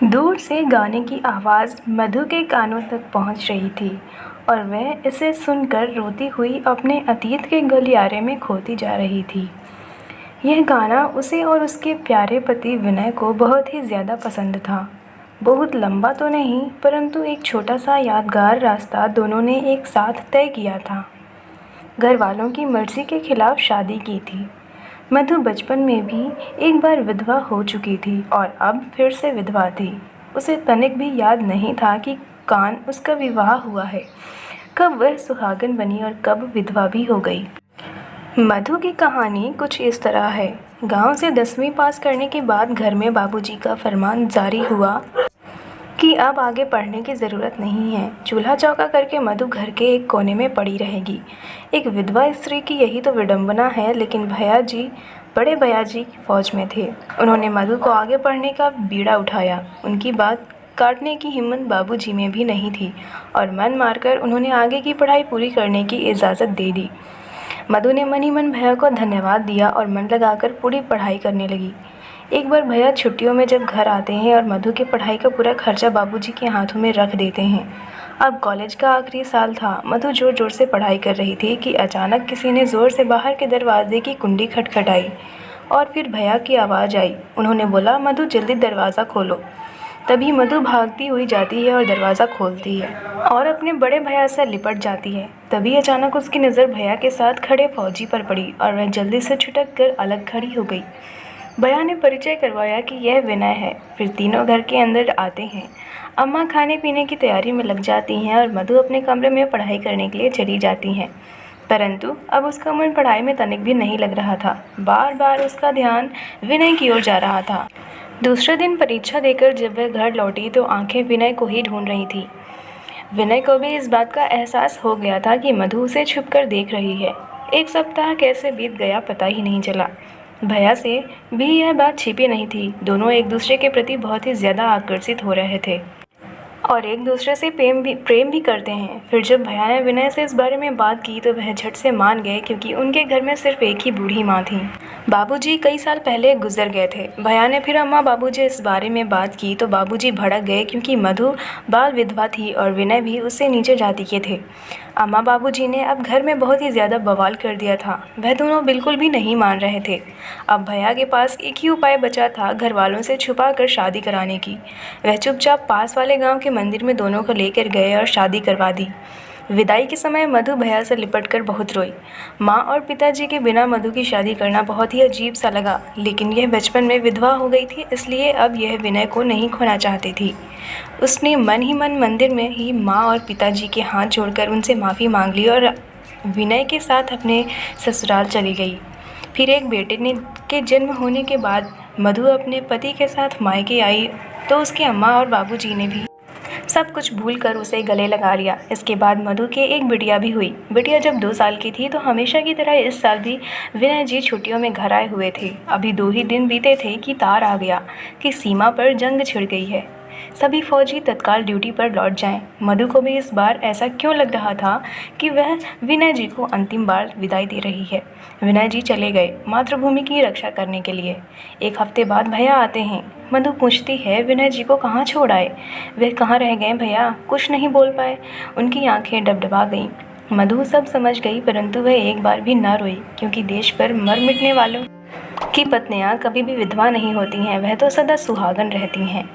दूर से गाने की आवाज़ मधु के कानों तक पहुंच रही थी और वह इसे सुनकर रोती हुई अपने अतीत के गलियारे में खोती जा रही थी। यह गाना उसे और उसके प्यारे पति विनय को बहुत ही ज़्यादा पसंद था। बहुत लंबा तो नहीं, परंतु एक छोटा सा यादगार रास्ता दोनों ने एक साथ तय किया था। घर वालों की मर्ज़ी के खिलाफ शादी की थी। मधु बचपन में भी एक बार विधवा हो चुकी थी और अब फिर से विधवा थी। उसे तनिक भी याद नहीं था कि कान उसका विवाह हुआ है, कब वह सुहागन बनी और कब विधवा भी हो गई। मधु की कहानी कुछ इस तरह है। गांव से 10वीं पास करने के बाद घर में बाबूजी का फरमान जारी हुआ कि अब आगे पढ़ने की ज़रूरत नहीं है। चूल्हा चौका करके मधु घर के एक कोने में पड़ी रहेगी। एक विधवा स्त्री की यही तो विडंबना है, लेकिन बड़े भैया जी फौज में थे। उन्होंने मधु को आगे पढ़ने का बीड़ा उठाया। उनकी बात काटने की हिम्मत बाबूजी में भी नहीं थी और मन मारकर उन्होंने आगे की पढ़ाई पूरी करने की इजाज़त दे दी। मधु ने मन ही मन भैया को धन्यवाद दिया और मन लगाकर पूरी पढ़ाई करने लगी। एक बार भैया छुट्टियों में जब घर आते हैं और मधु की पढ़ाई का पूरा खर्चा बाबूजी के हाथों में रख देते हैं। अब कॉलेज का आखिरी साल था। मधु जोर जोर से पढ़ाई कर रही थी कि अचानक किसी ने ज़ोर से बाहर के दरवाजे की कुंडी खटखटाई और फिर भैया की आवाज़ आई। उन्होंने बोला, मधु जल्दी दरवाज़ा खोलो। तभी मधु भागती हुई जाती है और दरवाज़ा खोलती है और अपने बड़े भैया से लिपट जाती है। तभी अचानक उसकी नज़र भैया के साथ खड़े फौजी पर पड़ी और वह जल्दी से छिटक कर अलग खड़ी हो गई। भैया ने परिचय करवाया कि यह विनय है। फिर तीनों घर के अंदर आते हैं। अम्मा खाने पीने की तैयारी में लग जाती हैं और मधु अपने कमरे में पढ़ाई करने के लिए चली जाती हैं। परंतु अब उसका मन पढ़ाई में तनिक भी नहीं लग रहा था। बार बार उसका ध्यान विनय की ओर जा रहा था। दूसरे दिन परीक्षा देकर जब वह घर लौटी तो आंखें विनय को ही ढूंढ रही थी। विनय को भी इस बात का एहसास हो गया था कि मधु उसे छुपकर देख रही है। एक सप्ताह कैसे बीत गया पता ही नहीं चला। भैया से भी यह बात छिपी नहीं थी। दोनों एक दूसरे के प्रति बहुत ही ज़्यादा आकर्षित हो रहे थे और एक दूसरे से प्रेम भी करते हैं। फिर जब भैया ने विनय से इस बारे में बात की तो वह झट से मान गए, क्योंकि उनके घर में सिर्फ एक ही बूढ़ी माँ थी। बाबूजी कई साल पहले गुजर गए थे। भैया ने फिर अम्मा बाबूजी इस बारे में बात की तो बाबूजी भड़क गए, क्योंकि मधु बाल विधवा थी और विनय भी उससे नीचे जाति के थे। अम्मा बाबूजी ने अब घर में बहुत ही ज़्यादा बवाल कर दिया था। वह दोनों बिल्कुल भी नहीं मान रहे थे। अब भैया के पास एक ही उपाय बचा था, घर वालों से छुपा कर शादी कराने की। वह चुपचाप पास वाले गांव के मंदिर में दोनों को लेकर गए और शादी करवा दी। विदाई के समय मधु भैया से लिपटकर बहुत रोई। माँ और पिताजी के बिना मधु की शादी करना बहुत ही अजीब सा लगा, लेकिन यह बचपन में विधवा हो गई थी, इसलिए अब यह विनय को नहीं खोना चाहती थी। उसने मन ही मन मंदिर में ही माँ और पिताजी के हाथ जोड़कर उनसे माफ़ी मांग ली और विनय के साथ अपने ससुराल चली गई। फिर एक बेटे के जन्म होने के बाद मधु अपने पति के साथ मायके आई तो उसके अम्मा और बाबूजी ने भी सब कुछ भूलकर उसे गले लगा लिया। इसके बाद मधु के एक बिटिया भी हुई। बिटिया जब 2 साल की थी तो हमेशा की तरह इस साल भी विनय जी छुट्टियों में घर आए हुए थे। अभी 2 ही दिन बीते थे कि तार आ गया कि सीमा पर जंग छिड़ गई है। सभी फौजी तत्काल ड्यूटी पर लौट जाएं। मधु को भी इस बार ऐसा क्यों लग रहा था कि वह विनय जी को अंतिम बार विदाई दे रही है। विनय जी चले गए मातृभूमि की रक्षा करने के लिए। 1 हफ्ते बाद भैया आते हैं। मधु पूछती है, विनय जी को कहाँ छोड़ आए? वे कहाँ रह गए भैया? कुछ नहीं बोल पाए। उनकी आंखें डबडबा गईं। मधु सब समझ गई, परंतु वह एक बार भी न रोई, क्योंकि देश पर मर मिटने वालों की पत्नियां कभी भी विधवा नहीं होती हैं, वह तो सदा सुहागन रहती हैं।